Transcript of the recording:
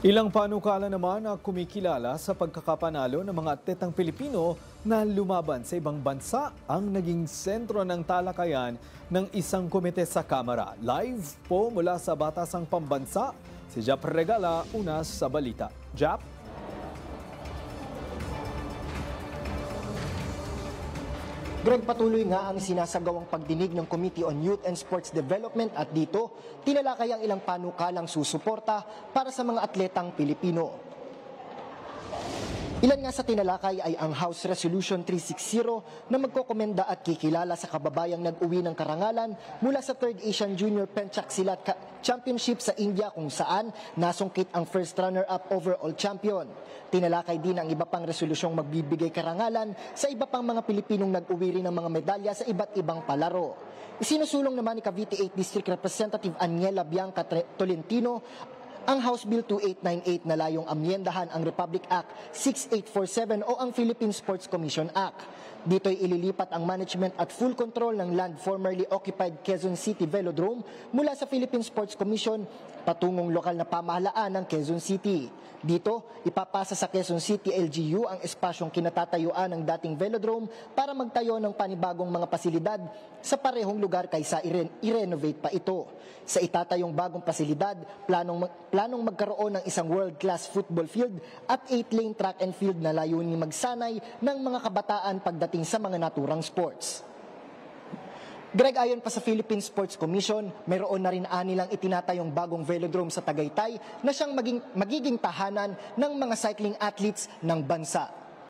Ilang panukala naman ang kumikilala sa pagkakapanalo ng mga atletang Pilipino na lumaban sa ibang bansa ang naging sentro ng talakayan ng isang komite sa Kamara. Live po mula sa Batasang Pambansa, si Jap Regala, una sa balita. Jap? Greg, patuloy nga ang sinasagawang pagdinig ng Committee on Youth and Sports Development at dito, tinalakay ang ilang panukalang susuporta para sa mga atletang Pilipino. Ilan nga sa tinalakay ay ang House Resolution 360 na magkokomenda at kikilala sa kababayang nag-uwi ng karangalan mula sa 3rd Asian Junior Penchak Silat Championship sa India kung saan nasungkit ang first runner-up overall champion. Tinalakay din ang iba pang resolusyong magbibigay karangalan sa iba pang mga Pilipinong nag-uwi rin ng mga medalya sa iba't ibang palaro. Isinusulong naman ni Cavite 8 District Representative Aniela Bianca Tolentino ang House Bill 2898 na layong amyendahan ang Republic Act 6847 o ang Philippine Sports Commission Act. Dito'y ililipat ang management at full control ng land formerly occupied Quezon City Velodrome mula sa Philippine Sports Commission patungong lokal na pamahalaan ng Quezon City. Dito, ipapasa sa Quezon City LGU ang espasyong kinatatayuan ng dating velodrome para magtayo ng panibagong mga pasilidad sa parehong lugar kaysa i-renovate pa ito. Sa itatayong bagong pasilidad, planong magkaroon ng isang world-class football field at 8-lane track and field na layunin magsanay ng mga kabataan pagdating sa mga naturang sports. Greg, ayon pa sa Philippine Sports Commission, mayroon na rin anilang itinatayong bagong velodrome sa Tagaytay na siyang magiging tahanan ng mga cycling athletes ng bansa.